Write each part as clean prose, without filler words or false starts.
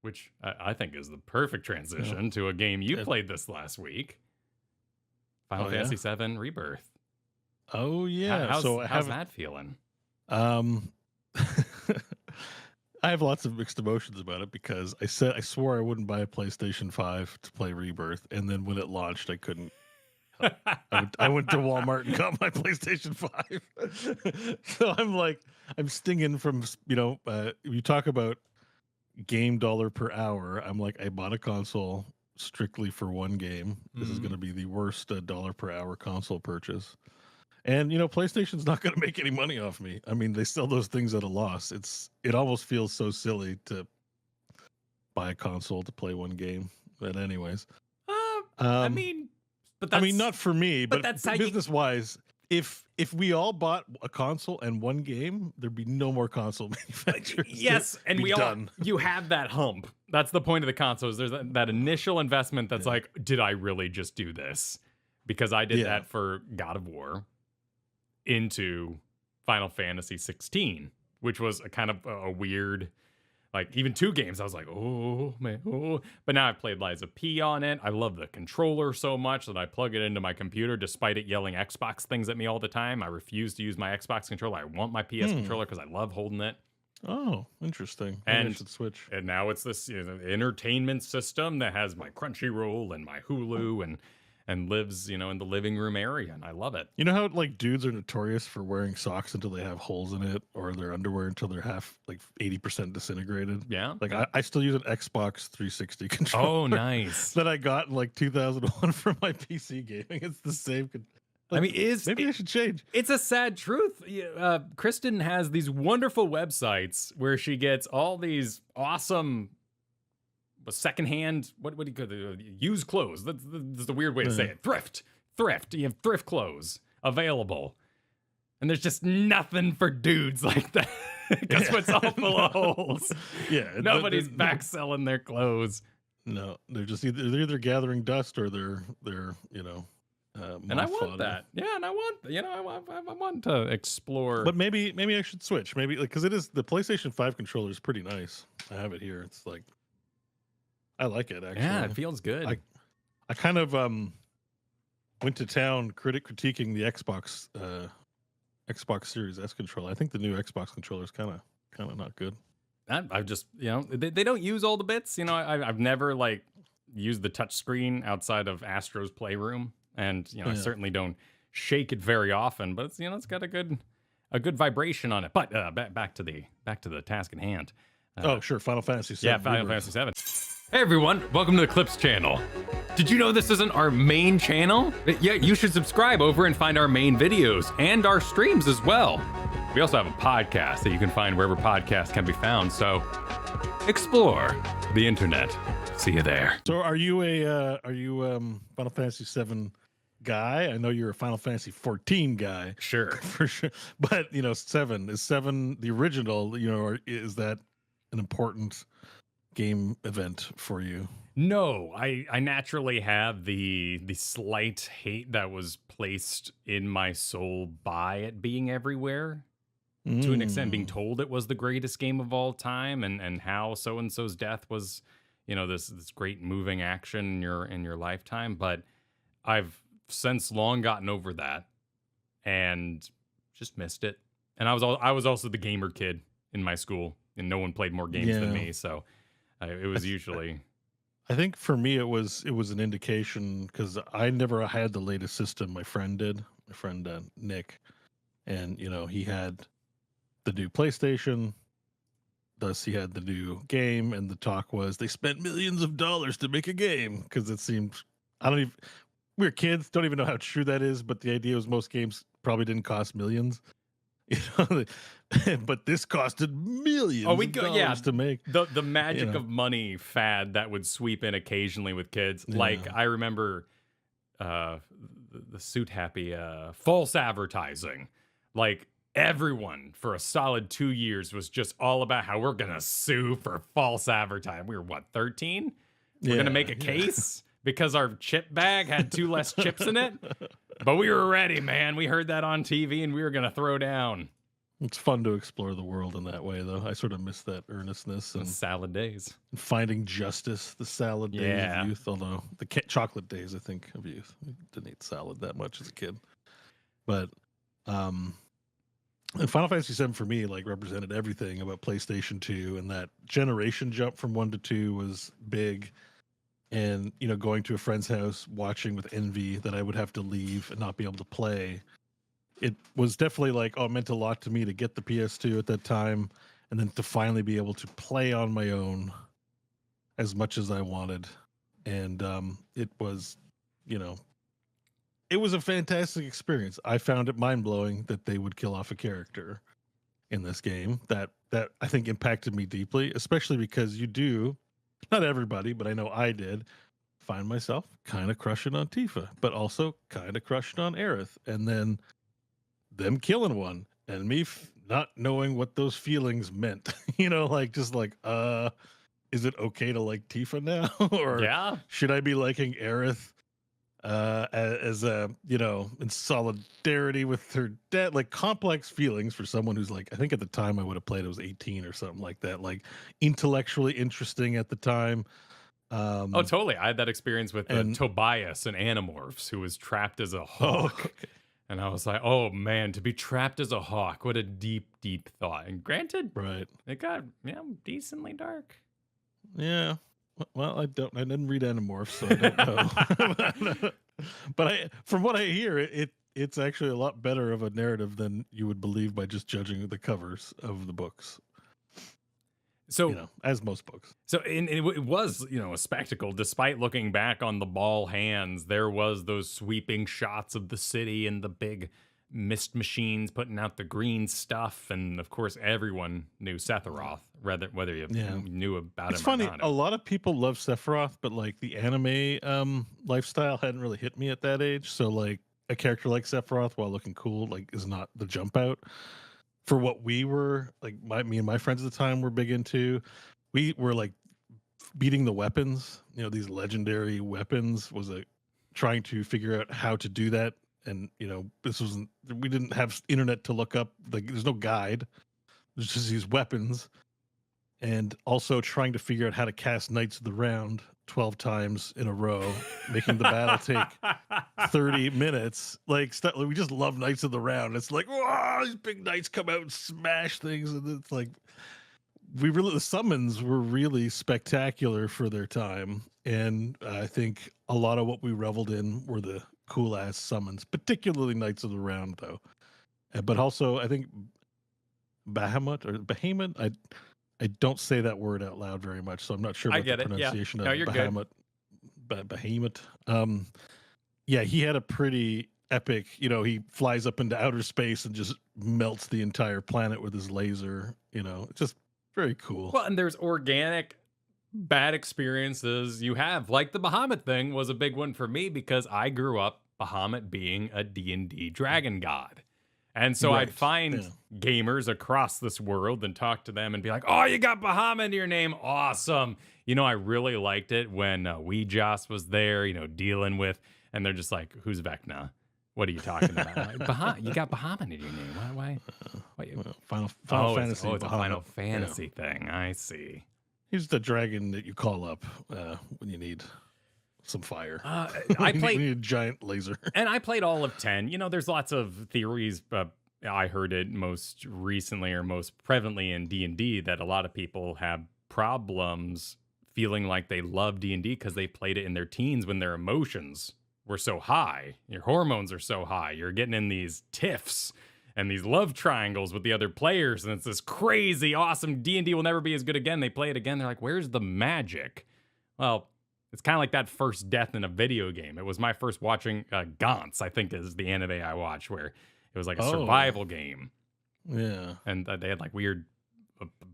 which I think is the perfect transition to a game you played this last week. Final Fantasy VII Rebirth. Oh yeah. How's that feeling? I have lots of mixed emotions about it because I swore I wouldn't buy a PlayStation 5 to play Rebirth, and then when it launched, I couldn't. I went to Walmart and got my PlayStation 5. So I'm stinging from, you talk about game dollar per hour. I'm like, I bought a console strictly for one game. This is going to be the worst dollar per hour console purchase. And, PlayStation's not going to make any money off me. I mean, they sell those things at a loss. It almost feels so silly to buy a console to play one game. But anyways. Not for me, but that's business-wise, if we all bought a console and one game, there'd be no more console manufacturers. Yes, and you have that hump. That's the point of the console, is there's that initial investment that's like, did I really just do this? Because I did that for God of War into Final Fantasy 16, which was a kind of a weird, like, even 2 games, I was like, oh, man, oh. But now I've played Lies of P on it. I love the controller so much that I plug it into my computer despite it yelling Xbox things at me all the time. I refuse to use my Xbox controller. I want my PS controller because I love holding it. Oh, interesting. And I should switch. And now it's this entertainment system that has my Crunchyroll and my Hulu and lives, in the living room area, and I love it. You know how like dudes are notorious for wearing socks until they have holes in it, or their underwear until they're 80% disintegrated? Yeah. Like I still use an Xbox 360 controller. Oh, nice. That I got in like 2001 for my PC gaming. It's the same. Maybe I should change. It's a sad truth. Kristen has these wonderful websites where she gets all these awesome secondhand, what do you call it? Used clothes. That's the weird way to say it. Thrift. You have thrift clothes available. And there's just nothing for dudes like that. Because it's all full of holes. Yeah. Nobody's back selling their clothes. No, they're either gathering dust or they're and I want that. Yeah, and I want to explore. But maybe I should switch. Maybe because it is the PlayStation 5 controller is pretty nice. I have it here. It's like, I like it, actually. Yeah, it feels good. I kind of went to town critiquing the Xbox Series S controller. I think the new Xbox controller is kind of not good. I've just, they don't use all the bits. I've never used the touch screen outside of Astro's Playroom, and I certainly don't shake it very often. But it's it's got a good vibration on it. But back to the task in hand. Sure, Final Fantasy VII. Yeah, Final Fantasy VII. Hey everyone, welcome to the Clips channel. Did you know this isn't our main channel? Yeah, you should subscribe over and find our main videos and our streams as well. We also have a podcast that you can find wherever podcasts can be found, so explore the internet. See you there. So are you Final Fantasy VII guy? I know you're a Final Fantasy 14 guy. Sure. For sure. But, 7 the original, or is that an important game event for you? No, I naturally have the slight hate that was placed in my soul by it being everywhere. To an extent, being told it was the greatest game of all time, and how so-and-so's death was, this great moving action in your lifetime. But I've since long gotten over that and just missed it. And I was also the gamer kid in my school, and no one played more games than me, so it was usually. I think for me it was an indication because I never had the latest system. My friend did. My friend Nick, and he had the new PlayStation. Thus, he had the new game, and the talk was they spent millions of dollars to make a game because it seemed we're kids, don't even know how true that is, but the idea was most games probably didn't cost millions. But this costed millions of dollars to make. The magic of money fad that would sweep in occasionally with kids. Yeah. Like, I remember the suit happy false advertising. Like, everyone for a solid 2 years was just all about how we're gonna sue for false advertising. We were 13? We're gonna make a case because our chip bag had 2 less chips in it. But we were ready, man. We heard that on TV and we were gonna throw down. It's fun to explore the world in that way, though. I sort of miss that earnestness The and salad days. finding justice, the salad days of Yeah. youth. Although the chocolate days, I think, of youth. I didn't eat salad that much as a kid, but um, and Final Fantasy VII for me like represented everything about PlayStation 2, and that generation jump from 1 to 2 was big. And going to a friend's house, watching with envy that I would have to leave and not be able to play. It was definitely like, it meant a lot to me to get the PS2 at that time, and then to finally be able to play on my own as much as I wanted. And it was, it was a fantastic experience. I found it mind blowing that they would kill off a character in this game. That I think impacted me deeply, especially because you do, not everybody, but I know I did, find myself kind of crushing on Tifa, but also kind of crushing on Aerith, and then them killing one, and me not knowing what those feelings meant. Is it okay to like Tifa now, or Yeah. should I be liking Aerith as a in solidarity with her dad? Like complex feelings for someone who's like, I think at the time I would have played, it was 18 or something like that, like intellectually interesting at the time. Oh, totally. I had that experience with Tobias and Animorphs, who was trapped as a hawk. Okay. And I was like, oh man, to be trapped as a hawk, what a deep, deep thought. And granted, Right. it got decently dark. Yeah. Well, I didn't read Animorphs, so I don't know. But from what I hear, it's actually a lot better of a narrative than you would believe by just judging the covers of the books. So, as most books. So it was, a spectacle. Despite looking back on the ball hands, there was those sweeping shots of the city and the big mist machines putting out the green stuff. And of course, everyone knew Sephiroth, whether you knew about it's him funny, or not. A lot of people love Sephiroth, but like the anime lifestyle hadn't really hit me at that age. So like a character like Sephiroth, while looking cool, like is not the jump out. For what we were like, me and my friends at the time were big into, we were like beating the weapons. These legendary weapons was trying to figure out how to do that. And we didn't have internet to look up. Like, there's no guide. There's just these weapons, and also trying to figure out how to cast Knights of the Round 12 times in a row, making the battle take 30 minutes. Like, we just love Knights of the Round. It's like, wow, these big knights come out and smash things. And it's like, the summons were really spectacular for their time. And I think a lot of what we reveled in were the cool ass summons, particularly Knights of the Round, though. But also, I think Behemoth. I don't say that word out loud very much, so I'm not sure about the pronunciation of Behemoth. Behemoth. Yeah, he had a pretty epic, he flies up into outer space and just melts the entire planet with his laser, it's just very cool. Well, and there's organic bad experiences you have. Like the Bahamut thing was a big one for me because I grew up Bahamut being a D&D dragon god. And so I'd find gamers across this world and talk to them and be like, oh, you got Bahamut in your name. Awesome. I really liked it when Weejas was there, dealing with, and they're just like, who's Vecna? What are you talking about? Like, you got Bahamut in your name. Why? Final Fantasy. It's a Final Fantasy thing. I see. He's the dragon that you call up when you need some fire. I played a giant laser, and I played all of 10. There's lots of theories. I heard it most recently or most prevalently in D&D that a lot of people have problems feeling like they love D&D because they played it in their teens when their emotions were so high. Your hormones are so high. You're getting in these tiffs and these love triangles with the other players, and it's this crazy, awesome D&D will never be as good again. They play it again. They're like, where's the magic? Well, it's kind of like that first death in a video game. It was my first watching Gantz, I think is the anime I watched, where it was like a survival game. Yeah. And they had like weird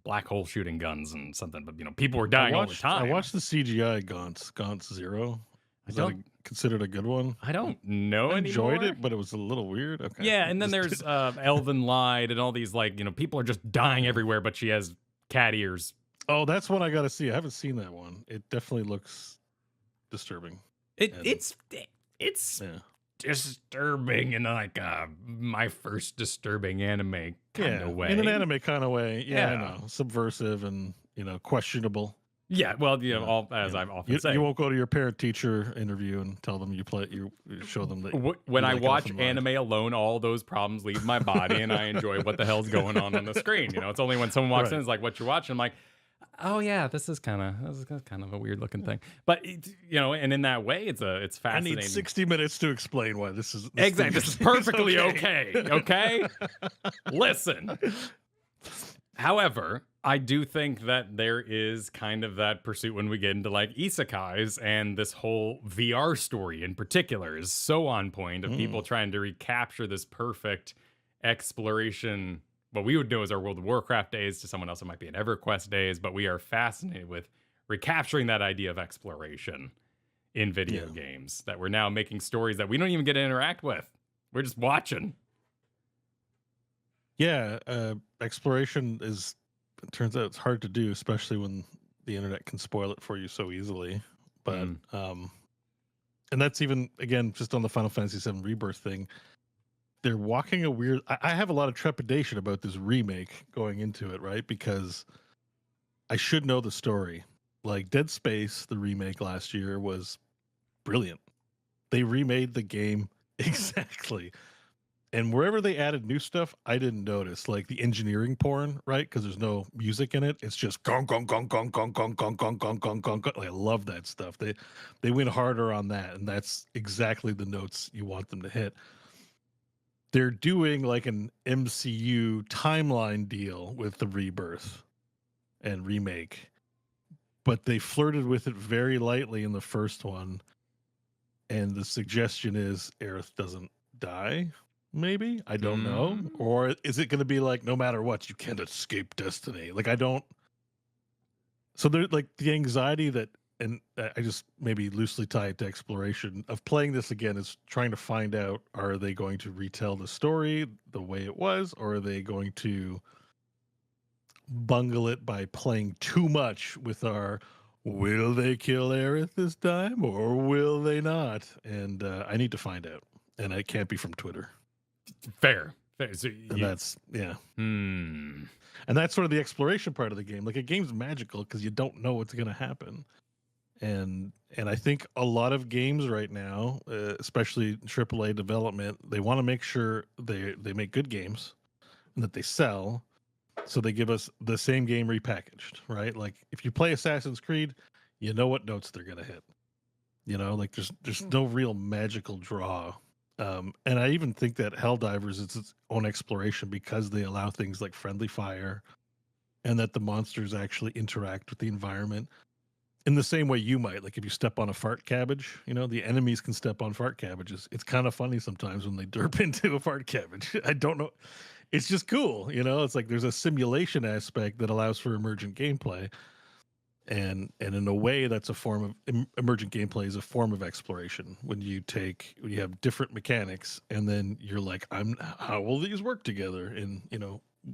black hole shooting guns and something, but people were dying all the time. I watched the CGI Gantz Zero. Is that considered a good one? I don't know. I enjoyed it, but it was a little weird. Okay. Yeah, and then there's Elven Lied and all these people are just dying everywhere, but she has cat ears. Oh, that's one I got to see. I haven't seen that one. It definitely looks disturbing. It's disturbing in like my first disturbing anime kind of way. in an anime kind of way. Yeah, I Yeah. know, subversive and questionable. Yeah, well, Yeah, all as I often say, you won't go to your parent teacher interview and tell them you show them that when you I like watch Elfen Lied. anime alone, all those problems leave my body, and I enjoy what the hell's going on the screen. It's only when someone walks in, Right. and is like, "What you're watching?" I'm like, "Oh yeah, this is kind of a weird looking thing." But and in that way, it's I fascinating. need 60 minutes to explain why this is Exactly, this is perfectly okay. Okay, listen. However, I do think that there is kind of that pursuit when we get into like isekais, and this whole VR story in particular is so on point of people trying to recapture this perfect exploration. What we would know as our World of Warcraft days, to someone else it might be an EverQuest days, but we are fascinated with recapturing that idea of exploration in video games, that we're now making stories that we don't even get to interact with. We're just watching. Yeah, exploration it turns out it's hard to do, especially when the internet can spoil it for you so easily. But and that's even, again, just on the Final Fantasy VII Rebirth thing, they're walking a weird. I have a lot of trepidation about this remake going into it, right? Because I should know the story. Like Dead Space, the remake last year was brilliant. They remade the game exactly. And wherever they added new stuff, I didn't notice, like the engineering porn, right? Because there's no music in it. It's just gong gong gong gong gong gong gong gong gong gong gong. Like, I love that stuff. They went harder on that, and that's exactly the notes you want them to hit. They're doing like an MCU timeline deal with the Rebirth and remake, but they flirted with it very lightly in the first one. And the suggestion is Aerith doesn't die. Maybe, I don't know. Or is it going to be like, no matter what, you can't escape destiny? Like, I don't. So there's like the anxiety that, and I just maybe loosely tie it to exploration of playing this again, is trying to find out, are they going to retell the story the way it was, or are they going to bungle it by playing too much with our, will they kill Aerith this time or will they not? And I need to find out, and it can't be from Twitter. Fair. So And that's and that's sort of the exploration part of the game. Like, a game's magical because you don't know what's going to happen. And I think a lot of games right now, especially AAA development, they want to make sure they make good games and that they sell. So they give us the same game repackaged, right? Like, if you play Assassin's Creed, you know what notes they're going to hit. Like there's no real magical draw. And I even think that Helldivers is its own exploration because they allow things like friendly fire, and that the monsters actually interact with the environment in the same way you might. Like, if you step on a fart cabbage, the enemies can step on fart cabbages. It's kind of funny sometimes when they derp into a fart cabbage. I don't know. It's just cool. It's like there's a simulation aspect that allows for emergent gameplay. And in a way, that's a form of emergent gameplay, is a form of exploration. When you have different mechanics, and then you're like, how will these work together in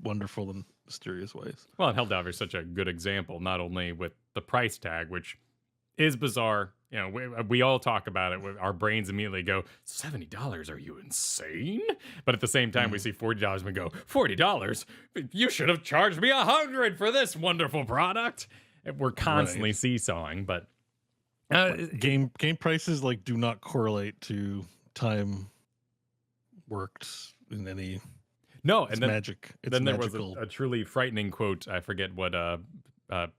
wonderful and mysterious ways? Well, and Helldiver is such a good example, not only with the price tag, which is bizarre. We all talk about it. Our brains immediately go, $70? Are you insane? But at the same time, we see $40 and we go, $40? You should have charged me $100 for this wonderful product. We're constantly seesawing, but game prices do not correlate to time worked in any. No, it's and magic. It's then there magical. was a truly frightening quote. I forget what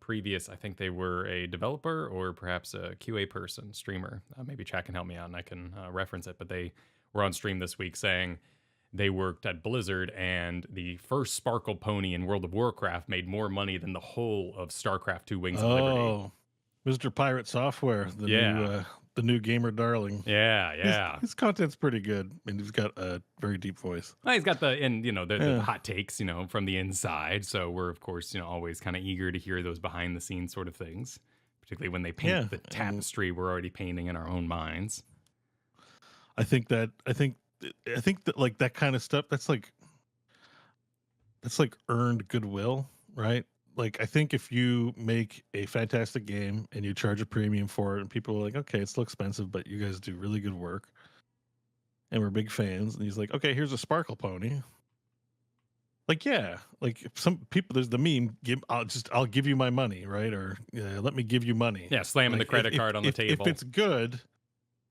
previous. I think they were a developer or perhaps a QA person, streamer. Maybe Chad can help me out and I can reference it. But they were on stream this week saying they worked at Blizzard, and the first Sparkle Pony in World of Warcraft made more money than the whole of StarCraft II: Wings of Liberty. Oh, Mr. Pirate Software, the new gamer darling. Yeah. His content's pretty good, and he's got a very deep voice. Well, he's got the hot takes, from the inside. So we're, of course, always kind of eager to hear those behind the scenes sort of things, particularly when they paint the tapestry we're already painting in our own minds. I think that like that kind of stuff, that's like earned goodwill, right? Like, I think if you make a fantastic game and you charge a premium for it, and people are like, okay, it's still expensive, but you guys do really good work, and we're big fans. And he's like, okay, here's a sparkle pony. Like, yeah, like some people, there's the meme, I'll give you my money, right? Or let me give you money. Yeah, slamming Like, the credit card on the table. If it's good,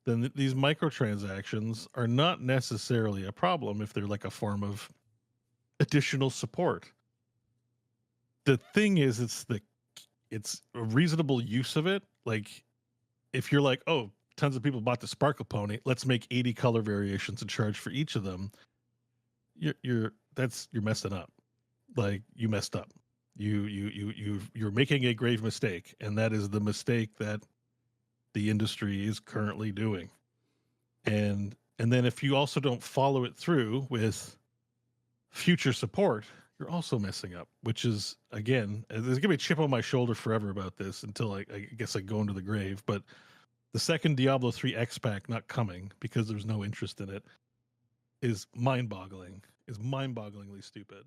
then these microtransactions are not necessarily a problem if they're like a form of additional support. The thing is, it's a reasonable use of it. Like, if you're like, oh, tons of people bought the Sparkle Pony, let's make 80 color variations and charge for each of them. You're messing up. Like, you messed up. You're making a grave mistake, and that is the mistake that the industry is currently doing. And then if you also don't follow it through with future support, you're also messing up, which is, again, there's gonna be a chip on my shoulder forever about this until I guess I go into the grave. But the second Diablo 3 X pack not coming because there's no interest in it is mind-bogglingly stupid.